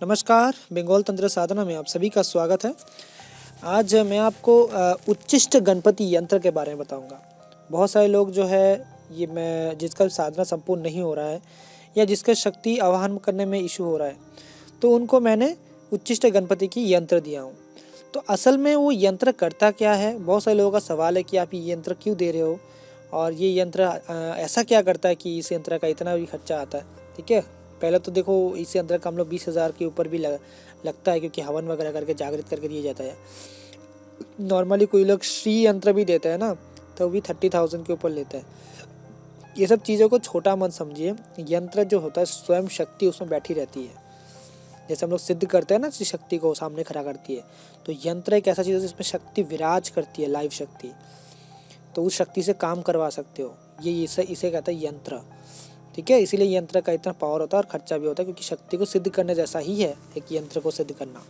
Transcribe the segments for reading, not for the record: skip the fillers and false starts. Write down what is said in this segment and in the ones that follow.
नमस्कार, बंगाल तंत्र साधना में आप सभी का स्वागत है। आज मैं आपको उच्चिष्ट गणपति यंत्र के बारे में बताऊंगा। बहुत सारे लोग जो है ये मैं जिसका साधना संपूर्ण नहीं हो रहा है या जिसका शक्ति आवाहन करने में इशू हो रहा है, तो उनको मैंने उच्चिष्ट गणपति की यंत्र दिया हूँ। तो असल में वो यंत्र करता क्या है? बहुत सारे लोगों का सवाल है कि आप ये यंत्र क्यों दे रहे हो और ये यंत्र ऐसा क्या करता है कि इस यंत्र का इतना भी खर्चा आता है। ठीक है, पहले तो देखो इस यंत्र का हम लोग 20,000 के ऊपर भी लगता है, क्योंकि हवन वगैरह करके जागृत करके दिया जाता है। नॉर्मली कोई लोग श्री यंत्र भी देते हैं ना, तो भी 30,000 के ऊपर लेता है। ये सब चीज़ों को छोटा मत समझिए। यंत्र जो होता है स्वयं शक्ति उसमें बैठी रहती है। जैसे हम लोग सिद्ध करते हैं ना, शक्ति को सामने खड़ा करती है, तो यंत्र एक ऐसा चीज़ है जिसमें शक्ति विराज करती है, लाइव शक्ति। तो उस शक्ति से काम करवा सकते हो। ये इसे कहता है यंत्र। ठीक है, इसीलिए यंत्र का इतना पावर होता है और खर्चा भी होता है, क्योंकि शक्ति को सिद्ध करने जैसा ही है एक यंत्र को सिद्ध करना।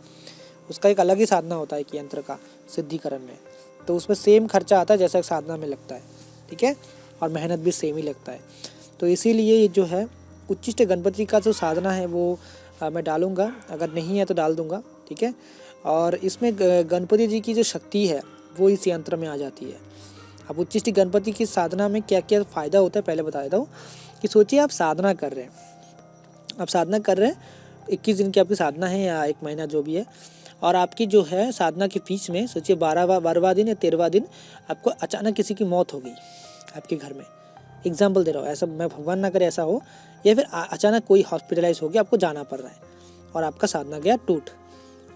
उसका एक अलग ही साधना होता है कि यंत्र का सिद्धिकरण में, तो उसमें सेम खर्चा आता है जैसा एक साधना में लगता है। ठीक है, और मेहनत भी सेम ही लगता है। तो इसीलिए ये जो है उच्चिष्ट गणपति का जो साधना है वो मैं डालूंगा, अगर नहीं है तो डाल दूंगा। ठीक है, और इसमें गणपति जी की जो शक्ति है वो इस यंत्र में आ जाती है। अब उच्चिष्ट गणपति की साधना में क्या क्या फ़ायदा होता है पहले बता देता हूँ। कि सोचिए आप साधना कर रहे हैं, 21 दिन की आपकी साधना है या 1 महीना जो भी है, और आपकी जो है साधना के बीच में सोचिए 12वां दिन या 13वां दिन आपको अचानक किसी की मौत हो गई आपके घर में। एग्जाम्पल दे रहा हूँ, ऐसा मैं भगवान ना करे ऐसा हो, या फिर अचानक कोई हॉस्पिटलाइज हो गया, आपको जाना पड़ रहा है और आपका साधना गया टूट।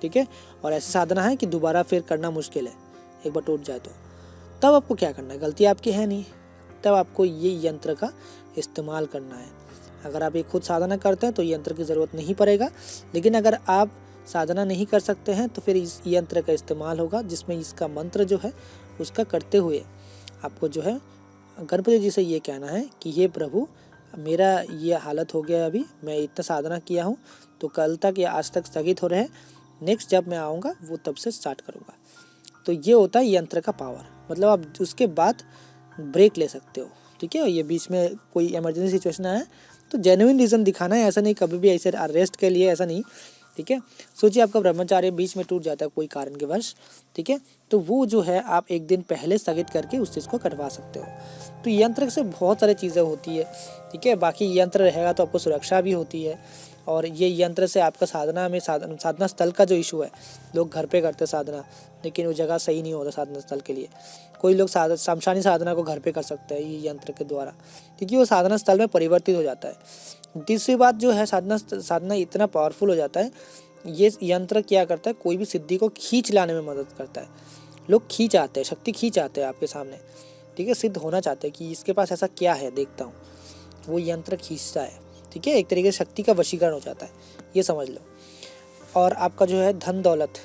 ठीक है, और ऐसी साधना है कि दोबारा फिर करना मुश्किल है, एक बार टूट जाए तो तब आपको क्या करना है? गलती आपकी है नहीं, तब आपको ये यंत्र का इस्तेमाल करना है। अगर आप ये खुद साधना करते हैं तो यंत्र की ज़रूरत नहीं पड़ेगा, लेकिन अगर आप साधना नहीं कर सकते हैं तो फिर इस यंत्र का इस्तेमाल होगा, जिसमें इसका मंत्र जो है उसका करते हुए आपको जो है गणपति जी से ये कहना है कि हे प्रभु, मेरा ये हालत हो गया, अभी मैं इतना साधना किया हूँ तो कल तक या आज तक स्थगित हो रहे हैं, नेक्स्ट जब मैं आऊँगा वो तब से स्टार्ट करूँगा। तो ये होता है यंत्र का पावर। मतलब आप उसके बाद ब्रेक ले सकते हो। ठीक है, ये बीच में कोई इमरजेंसी सिचुएशन आया तो जेन्युइन रीज़न दिखाना है, ऐसा नहीं कभी भी ऐसे अरेस्ट के लिए, ऐसा नहीं। ठीक है, सोचिए आपका ब्रह्मचार्य बीच में टूट जाता है कोई कारण के वश। ठीक है, तो वो जो है आप 1 दिन पहले स्थगित करके उस चीज़ को कटवा सकते हो। तो यंत्र से बहुत सारी चीज़ें होती है। ठीक है, बाकी यंत्र रहेगा तो आपको सुरक्षा भी होती है, और ये यंत्र से आपका साधना स्थल का जो इशू है, लोग घर पे करते साधना, लेकिन वो जगह सही नहीं होता साधना स्थल के लिए। कोई लोग शमशानी साधना को घर पे कर सकते हैं ये यंत्र के द्वारा, क्योंकि वो साधना स्थल में परिवर्तित हो जाता है। तीसरी बात जो है, साधना इतना पावरफुल हो जाता है, ये यंत्र क्या करता है, कोई भी सिद्धि को खींच लाने में मदद करता है। लोग खींच आते हैं, शक्ति खींच आते हैं आपके सामने। ठीक है, सिद्ध होना चाहते हैं कि इसके पास ऐसा क्या है देखता हूँ, वो यंत्र खींचता है। ठीक है, एक तरीके से शक्ति का वशीकरण हो जाता है, ये समझ लो। और आपका जो है धन दौलत,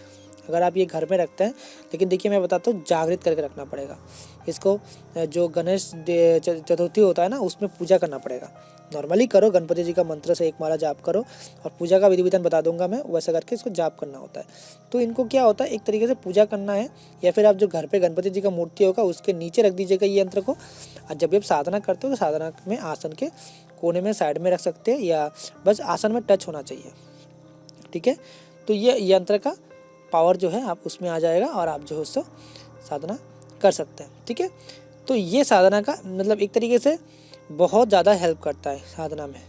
अगर आप ये घर में रखते हैं, लेकिन देखिए मैं बताता हूँ, जागृत करके रखना पड़ेगा इसको। जो गणेश चतुर्थी होता है ना, उसमें पूजा करना पड़ेगा। नॉर्मली करो, गणपति जी का मंत्र से 1 माला जाप करो, और पूजा का विधि विधान बता दूंगा मैं, वैसा करके इसको जाप करना होता है। तो इनको क्या होता है, एक तरीके से पूजा करना है, या फिर आप जो घर पे गणपति जी का मूर्ति होगा उसके नीचे रख दीजिएगा ये यंत्र को। और जब भी आप साधना करते हो तो साधना में आसन के कोने में साइड में रख सकते हैं, या बस आसन में टच होना चाहिए। ठीक है, तो ये यंत्र का पावर जो है आप उसमें आ जाएगा, और आप जो है उससे साधना कर सकते हैं। ठीक है, तो ये साधना का मतलब एक तरीके से बहुत ज़्यादा हेल्प करता है साधना में।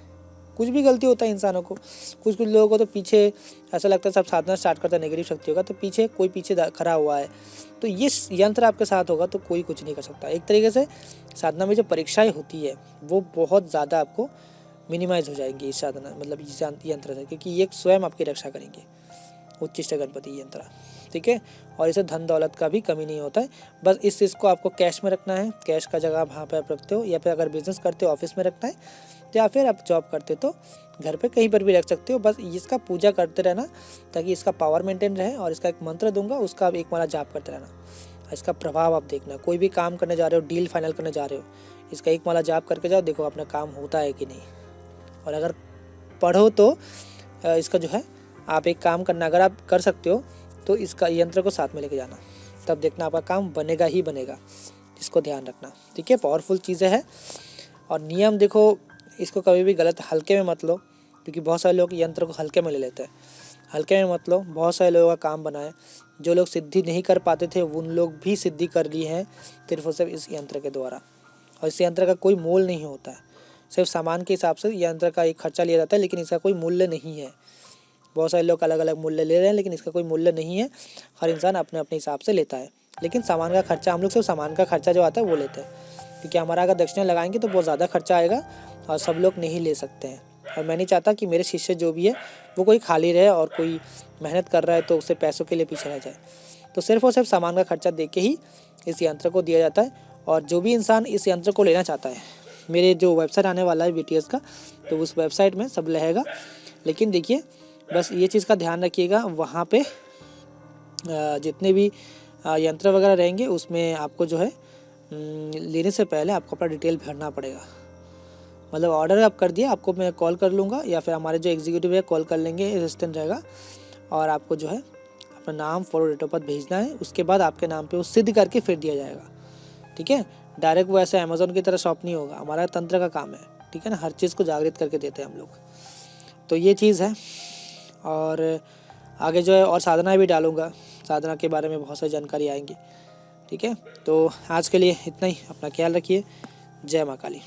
कुछ भी गलती होता है इंसानों को, कुछ लोगों को तो पीछे ऐसा लगता है सब साधना स्टार्ट करता है नेगेटिव शक्ति होगा, तो पीछे कोई खड़ा हुआ है, तो ये यंत्र आपके साथ होगा तो कोई कुछ नहीं कर सकता। एक तरीके से साधना में जो परीक्षाएँ होती है वो बहुत ज़्यादा आपको मिनिमाइज हो जाएंगी इस साधना, मतलब इस यंत्र से, क्योंकि ये स्वयं आपकी रक्षा करेंगे, उच्चिष्ट गणपति यंत्र। ठीक है, और इसे धन दौलत का भी कमी नहीं होता है। बस इस चीज़ को आपको कैश में रखना है, कैश का जगह आप वहाँ पर रखते हो, या फिर अगर बिजनेस करते हो ऑफिस में रखना है, या फिर आप जॉब करते तो घर पे कहीं पर भी रख सकते हो। बस इसका पूजा करते रहना ताकि इसका पावर मेंटेन रहे, और इसका एक मंत्र दूंगा, उसका आप 1 माला जाप करते रहना। इसका प्रभाव आप देखना, कोई भी काम करने जा रहे हो, डील फाइनल करने जा रहे हो, इसका 1 माला जाप करके जाओ, देखो अपना काम होता है कि नहीं। और अगर पढ़ो तो इसका जो है आप एक काम करना, अगर आप कर सकते हो तो इसका यंत्र को साथ में लेके जाना, तब देखना आपका काम बनेगा ही बनेगा। इसको ध्यान रखना। ठीक है, पावरफुल चीज़ें हैं। और नियम देखो, इसको कभी भी गलत हल्के में मत लो, क्योंकि बहुत सारे लोग यंत्र को हल्के में ले लेते हैं। हल्के में मत लो, बहुत सारे लोगों का काम बना है। जो लोग सिद्धि नहीं कर पाते थे उन लोग भी सिद्धि कर ली है सिर्फ और सिर्फ इस यंत्र के द्वारा। और इस यंत्र का कोई मोल नहीं होता है, सिर्फ सामान के हिसाब से यंत्र का एक खर्चा लिया जाता है, लेकिन इसका कोई मूल्य नहीं है। बहुत सारे लोग अलग अलग मूल्य ले रहे हैं, लेकिन इसका कोई मूल्य नहीं है। हर इंसान अपने अपने हिसाब से लेता है, लेकिन सामान का खर्चा हम लोग सिर्फ सामान का खर्चा जो आता है वो लेते हैं, क्योंकि हमारा अगर दक्षिणा लगाएंगे तो बहुत ज़्यादा खर्चा आएगा और सब लोग नहीं ले सकते हैं। और मैं नहीं चाहता कि मेरे शिष्य जो भी है वो कोई खाली रहे और कोई मेहनत कर रहा है तो उसे पैसों के लिए पीछे रह जाए। तो सिर्फ और सिर्फ सामान का खर्चा दे के ही इस यंत्र को दिया जाता है। और जो भी इंसान इस यंत्र को लेना चाहता है, मेरे जो वेबसाइट आने वाला है BTS का, तो उस वेबसाइट में सब रहेगा। लेकिन देखिए बस ये चीज़ का ध्यान रखिएगा, वहाँ पे जितने भी यंत्र वगैरह रहेंगे उसमें आपको जो है लेने से पहले आपको अपना डिटेल भरना पड़ेगा। मतलब ऑर्डर आप कर दिया, आपको मैं कॉल कर लूँगा या फिर हमारे जो एग्जीक्यूटिव है कॉल कर लेंगे, असिस्टेंट रहेगा, और आपको जो है अपना नाम, फोटो, डेट ऑफ बर्थ भेजना है। उसके बाद आपके नाम पे वो सिद्ध करके फिर दिया जाएगा, ठीक है। डायरेक्ट वो ऐसे अमेज़ॉन की तरह शॉप नहीं होगा, हमारा तंत्र का काम है, ठीक है ना। हर चीज़ को जागृत करके देते हैं हम लोग। तो ये चीज़ है। और आगे जो है और साधना भी डालूँगा, साधना के बारे में बहुत सारी जानकारी आएंगी, ठीक है। तो आज के लिए इतना ही, अपना ख्याल रखिए। जय माँ काली।